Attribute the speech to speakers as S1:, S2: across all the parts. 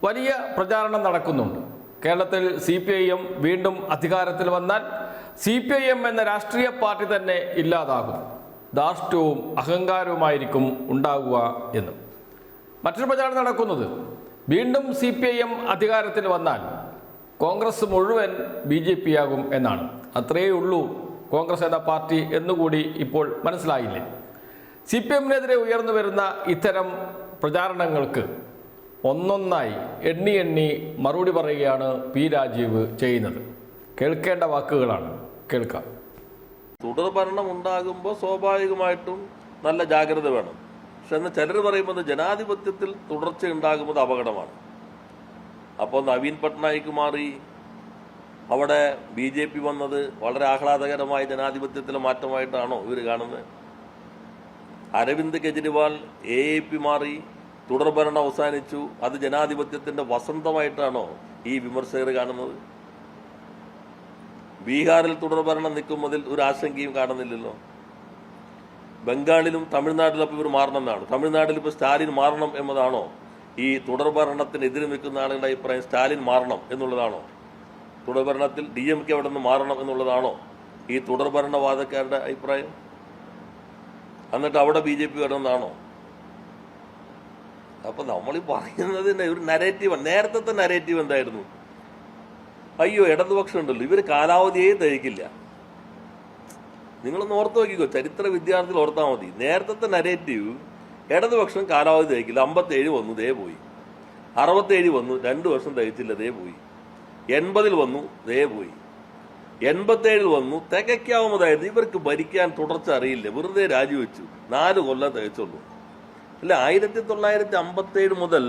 S1: വലിയ പ്രചാരണം നടക്കുന്നുണ്ട്. കേരളത്തിൽ CPIM വീണ്ടും അധികാരത്തിൽ വന്നാൽ CPIM എന്ന രാഷ്ട്രീയ പാർട്ടി തന്നെ ഇല്ലാതാകും, ധാർഷ്ട്യവും അഹങ്കാരവുമായിരിക്കും ഉണ്ടാകുക എന്ന്. മറ്റൊരു പ്രചാരണം നടക്കുന്നത് വീണ്ടും CPIM അധികാരത്തിൽ വന്നാൽ കോൺഗ്രസ് മുഴുവൻ BJP ആകും എന്നാണ്. അത്രയേ ഉള്ളൂ കോൺഗ്രസ് എന്ന പാർട്ടി എന്നുകൂടി ഇപ്പോൾ മനസ്സിലായില്ലേ? CPIMനെതിരെ ഉയർന്നു വരുന്ന ഇത്തരം പ്രചാരണങ്ങൾക്ക് ഒന്നൊന്നായി എണ്ണി മറുപടി പറയുകയാണ് P. രാജീവ് ചെയ്യുന്നത്. കേൾക്കേണ്ട വാക്കുകളാണ്, കേൾക്കാം.
S2: തുടർ ഭരണം ഉണ്ടാകുമ്പോൾ സ്വാഭാവികമായിട്ടും നല്ല ജാഗ്രത വേണം. പക്ഷെ എന്ന് ചിലർ പറയുന്നത് ജനാധിപത്യത്തിൽ തുടർച്ച ഉണ്ടാകുന്നത് അപകടമാണ്. അപ്പോൾ നവീൻ പട്നായിക് മാറി അവിടെ BJP വന്നത് വളരെ ആഹ്ലാദകരമായ ജനാധിപത്യത്തിലെ മാറ്റമായിട്ടാണോ ഇവർ കാണുന്നത്? അരവിന്ദ് കെജ്രിവാൾ AAP മാറി തുടർഭരണം അവസാനിച്ചു, അത് ജനാധിപത്യത്തിന്റെ വസന്തമായിട്ടാണോ ഈ വിമർശകർ കാണുന്നത്? ബീഹാറിൽ തുടർഭരണം നിൽക്കുന്നതിൽ ഒരു ആശങ്കയും കാണുന്നില്ലല്ലോ. ബംഗാളിലും തമിഴ്നാട്ടിലും ഇവർ മാറണമെന്നാണ്. തമിഴ്നാട്ടിൽ ഇപ്പോൾ സ്റ്റാലിൻ മാറണം എന്നതാണോ ഈ തുടർഭരണത്തിനെതിരെ നിൽക്കുന്ന ആളുകളുടെ അഭിപ്രായം? സ്റ്റാലിൻ മാറണം എന്നുള്ളതാണോ? തുടർഭരണത്തിൽ DMK അവിടെ നിന്ന് മാറണം എന്നുള്ളതാണോ ഈ തുടർഭരണവാദക്കാരുടെ അഭിപ്രായം? എന്നിട്ട് അവിടെ BJP വരണമെന്നാണോ? അപ്പൊ നമ്മൾ പറയുന്നതിന്റെ ഒരു നരേറ്റീവ്, നേരത്തെ നരേറ്റീവ് എന്തായിരുന്നു? അയ്യോ ഇടതുപക്ഷം ഉണ്ടല്ലോ, ഇവര് കാലാവധിയെ തയ്ക്കില്ല. നിങ്ങളൊന്ന് ഓർത്ത് നോക്കിക്കോ, ചരിത്ര വിദ്യാർത്ഥികൾ ഓർത്താൽ മതി. നേരത്തെ നരേറ്റീവ് ഇടതുപക്ഷം കാലാവധി തയ്ക്കില്ല. 57 വന്നു, ദേ പോയി. 67 വന്നു, 2 വർഷം തയ്ച്ചില്ല, ദേ പോയി. 80 വന്നു, ദേ പോയി. 87 വന്നു, തികയ്ക്കാവുന്നതായത് ഇവർക്ക് ഭരിക്കാൻ തുടർച്ച അറിയില്ല, വെറുതെ രാജിവെച്ചു. 4 കൊല്ലം തയ്ച്ചുള്ളൂ. അല്ല, 1957 മുതൽ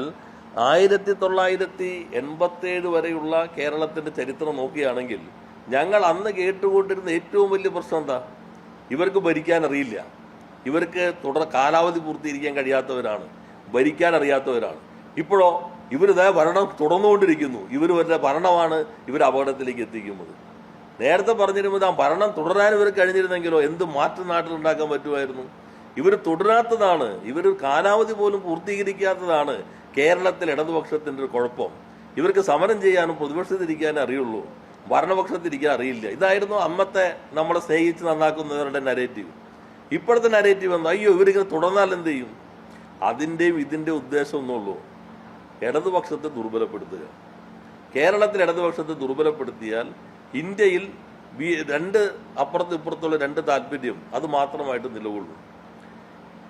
S2: 1987 വരെയുള്ള കേരളത്തിന്റെ ചരിത്രം നോക്കുകയാണെങ്കിൽ ഞങ്ങൾ അന്ന് കേട്ടുകൊണ്ടിരുന്ന ഏറ്റവും വലിയ പ്രശ്നം എന്താ? ഇവർക്ക് ഭരിക്കാൻ അറിയില്ല, ഇവർക്ക് കാലാവധി പൂർത്തീകരിക്കാൻ കഴിയാത്തവരാണ്, ഭരിക്കാൻ അറിയാത്തവരാണ്. ഇപ്പോഴോ ഇവരിതേ ഭരണം തുടർന്നുകൊണ്ടിരിക്കുന്നു. ഇവരുടെ ഭരണമാണ് ഇവർ അപകടത്തിലേക്ക് എത്തിക്കുന്നത്. നേരത്തെ പറഞ്ഞിരുന്നത് ആ ഭരണം തുടരാൻ ഇവർ കഴിഞ്ഞിരുന്നെങ്കിലോ എന്ത് മാറ്റം നാട്ടിലുണ്ടാക്കാൻ പറ്റുമായിരുന്നു? ഇവർ തുടരാത്തതാണ്, ഇവർ കാലാവധി പോലും പൂർത്തീകരിക്കാത്തതാണ് കേരളത്തിൽ ഇടതുപക്ഷത്തിന്റെ ഒരു കുഴപ്പം. ഇവർക്ക് സമരം ചെയ്യാനും പ്രതിപക്ഷത്തിരിക്കാനും അറിയുള്ളൂ, ഭരണപക്ഷത്തിരിക്കാൻ അറിയില്ല. ഇതായിരുന്നു അന്നത്തെ നമ്മളെ സ്നേഹിച്ച് നന്നാക്കുന്നവരുടെ നരേറ്റീവ്. ഇപ്പോഴത്തെ നരേറ്റീവ് എന്താ? അയ്യോ ഇവരിങ്ങനെ തുടർന്നാൽ എന്ത് ചെയ്യും? അതിൻ്റെയും ഇതിൻ്റെ ഉദ്ദേശം ഒന്നുള്ളൂ, ഇടതുപക്ഷത്തെ ദുർബലപ്പെടുത്തുക. കേരളത്തിൽ ഇടതുപക്ഷത്തെ ദുർബലപ്പെടുത്തിയാൽ ഇന്ത്യയിൽ അപ്പുറത്തും ഇപ്പുറത്തുള്ള 2 താല്പര്യം അത് മാത്രമായിട്ട് നിലകൊള്ളൂ.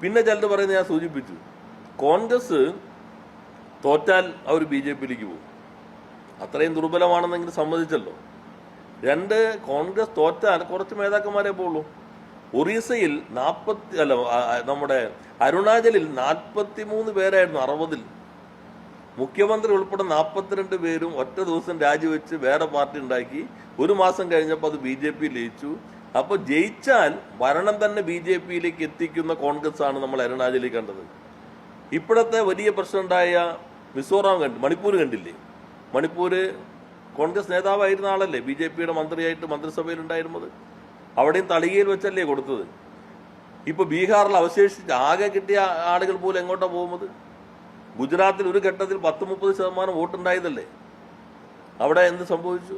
S2: പിന്നെ ചിലർ പറയുന്നത് ഞാൻ സൂചിപ്പിച്ചു, കോൺഗ്രസ് തോറ്റാൽ അവർ BJPയിലേക്ക് പോകും. അത്രയും ദുർബലമാണെന്നെങ്കിലും സമ്മതിച്ചല്ലോ. 2 കോൺഗ്രസ് തോറ്റാൽ കുറച്ച് നേതാക്കന്മാരെ പോകുള്ളൂ. ഒറീസയിൽ നമ്മുടെ അരുണാചലിൽ 43 പേരായിരുന്നു 60-ൽ. മുഖ്യമന്ത്രി ഉൾപ്പെടെ 42 പേരും ഒറ്റ ദിവസം രാജിവെച്ച് വേറെ പാർട്ടി ഉണ്ടാക്കി. 1 മാസം കഴിഞ്ഞപ്പോൾ അത് BJPയിൽ ലയിച്ചു. അപ്പൊ ജയിച്ചാൽ ഭരണം തന്നെ BJPയിലേക്ക് എത്തിക്കുന്ന കോൺഗ്രസ് ആണ് നമ്മൾ അരുണാചലിൽ കണ്ടത്. ഇപ്പോഴത്തെ വലിയ പ്രശ്നമുണ്ടായ മിസോറാം മണിപ്പൂർ കണ്ടില്ലേ? മണിപ്പൂര് കോൺഗ്രസ് നേതാവായിരുന്ന ആളല്ലേ BJPയുടെ മന്ത്രിയായിട്ട് മന്ത്രിസഭയിൽ ഉണ്ടായിരുന്നത്. അവിടെയും തളികയിൽ വെച്ചല്ലേ കൊടുത്തത്. ഇപ്പൊ ബീഹാറിൽ അവശേഷിച്ച് ആകെ കിട്ടിയ ആളുകൾ പോലും എങ്ങോട്ടാ പോകുന്നത്? ഗുജറാത്തിൽ ഒരു ഘട്ടത്തിൽ 10-30% വോട്ടുണ്ടായതല്ലേ. അവിടെ എന്ത് സംഭവിച്ചു?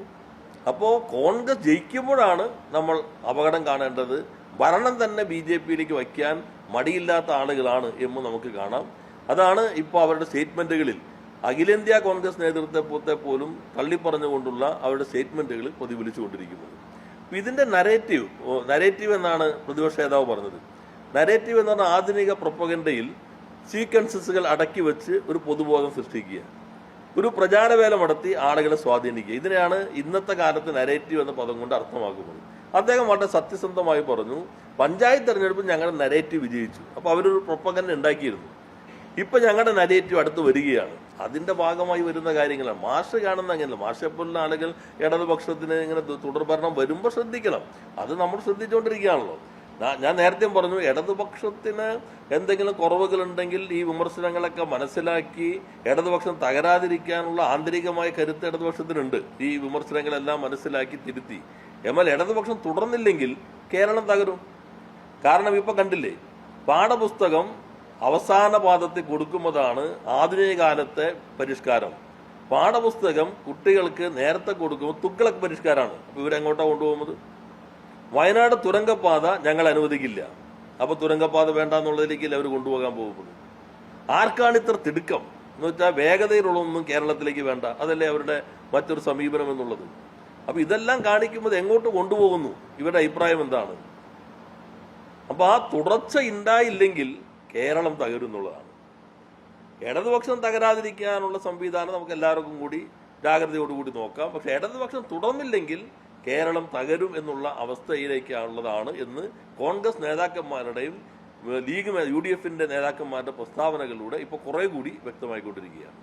S2: അപ്പോൾ കോൺഗ്രസ് ജയിക്കുമ്പോഴാണ് നമ്മൾ അപകടം കാണേണ്ടത്. ഭരണം തന്നെ BJPയിലേക്ക് വയ്ക്കാൻ മടിയില്ലാത്ത ആളുകളാണ് എന്ന് നമുക്ക് കാണാം. അതാണ് ഇപ്പോൾ അവരുടെ സ്റ്റേറ്റ്മെന്റുകളിൽ അഖിലേന്ത്യാ കോൺഗ്രസ് നേതൃത്വത്തെ പോലും തള്ളിപ്പറഞ്ഞുകൊണ്ടുള്ള അവരുടെ സ്റ്റേറ്റ്മെന്റുകൾ പ്രതിഫലിച്ചുകൊണ്ടിരിക്കുന്നത്. ഇതിന്റെ നരേറ്റീവ് എന്നാണ് പ്രതിപക്ഷ നേതാവ് പറഞ്ഞത്. നരേറ്റീവ് എന്ന് പറഞ്ഞാൽ ആധുനിക പ്രൊപ്പഗൻഡയിൽ സീക്വൻസസുകൾ അടക്കി വെച്ച് ഒരു പൊതുബോധം സൃഷ്ടിക്കുക, ഒരു പ്രചാരവേല നടത്തി ആളുകളെ സ്വാധീനിക്കുക. ഇതിനെയാണ് ഇന്നത്തെ കാലത്ത് നരേറ്റീവ് എന്ന പദം കൊണ്ട് അർത്ഥമാക്കുന്നത്. അദ്ദേഹം വളരെ സത്യസന്ധമായി പറഞ്ഞു, പഞ്ചായത്ത് തെരഞ്ഞെടുപ്പിൽ ഞങ്ങളുടെ നരേറ്റീവ് വിജയിച്ചു. അപ്പോൾ അവരൊരു പ്രൊപ്പഗൻഡ ഉണ്ടാക്കിയിരുന്നു. ഇപ്പൊ ഞങ്ങളുടെ നരേറ്റീവ് അടുത്ത് വരികയാണ്. അതിന്റെ ഭാഗമായി വരുന്ന കാര്യങ്ങളാണ്. മാഷ് കാണുന്ന അങ്ങനെയല്ല. മാഷെപ്പോലുള്ള ആളുകൾ ഇടതുപക്ഷത്തിന് ഇങ്ങനെ തുടർഭരണം വരുമ്പോൾ ശ്രദ്ധിക്കണം. അത് നമ്മൾ ശ്രദ്ധിച്ചുകൊണ്ടിരിക്കുകയാണല്ലോ. ഞാൻ നേരത്തെ പറഞ്ഞു, ഇടതുപക്ഷത്തിന് എന്തെങ്കിലും കുറവുകളുണ്ടെങ്കിൽ ഈ വിമർശനങ്ങളൊക്കെ മനസ്സിലാക്കി ഇടതുപക്ഷം തകരാതിരിക്കാനുള്ള ആന്തരികമായ കരുത്ത് ഇടതുപക്ഷത്തിനുണ്ട്. ഈ വിമർശനങ്ങളെല്ലാം മനസ്സിലാക്കി തിരുത്തി. എന്നാൽ ഇടതുപക്ഷം തുടർന്നില്ലെങ്കിൽ കേരളം തകരും. കാരണം ഇപ്പൊ കണ്ടില്ലേ, പാഠപുസ്തകം അവസാന പാദത്തിൽ കൊടുക്കുന്നതാണ് ആധുനിക കാലത്തെ പരിഷ്കാരം. പാഠപുസ്തകം കുട്ടികൾക്ക് നേരത്തെ കൊടുക്കുമ്പോൾ തുഗ്ലക് പരിഷ്കാരമാണ്. അപ്പോൾ ഇവരെങ്ങോട്ടാണ് കൊണ്ടുപോകുന്നത്? വയനാട് തുരങ്കപ്പാത ഞങ്ങൾ അനുവദിക്കില്ല, അപ്പോൾ തുരങ്കപ്പാത വേണ്ട എന്നുള്ളതിലേക്കല്ലേ അവർ കൊണ്ടുപോകാൻ പോകുന്നത്. ആർക്കാണ് ഇത്ര തിടുക്കം എന്ന് വെച്ചാൽ വേഗതയിലുള്ളതൊന്നും കേരളത്തിലേക്ക് വേണ്ട, അതല്ലേ അവരുടെ മറ്റൊരു സമീപനം എന്നുള്ളത്. അപ്പോൾ ഇതെല്ലാം കാണിക്കുമ്പോൾ എങ്ങോട്ട് കൊണ്ടുപോകുന്നു, ഇവരുടെ അഭിപ്രായം എന്താണ്? അപ്പോൾ ആ തുടർച്ച ഉണ്ടായില്ലെങ്കിൽ കേരളം തകരുന്നുള്ളതാണ്. ഇടതുപക്ഷം തകരാതിരിക്കാനുള്ള സംവിധാനം നമുക്ക് എല്ലാവർക്കും കൂടി ജാഗ്രതയോടുകൂടി നോക്കാം. പക്ഷെ ഇടതുപക്ഷം തുടർന്നില്ലെങ്കിൽ കേരളം തകരും എന്നുള്ള അവസ്ഥയിലേക്കുള്ളതാണ് എന്ന് കോൺഗ്രസ് നേതാക്കന്മാരുടെയും ലീഗ് UDF നേതാക്കന്മാരുടെ പ്രസ്താവനകളിലൂടെ ഇപ്പോൾ കുറെ കൂടി വ്യക്തമായിക്കൊണ്ടിരിക്കുകയാണ്.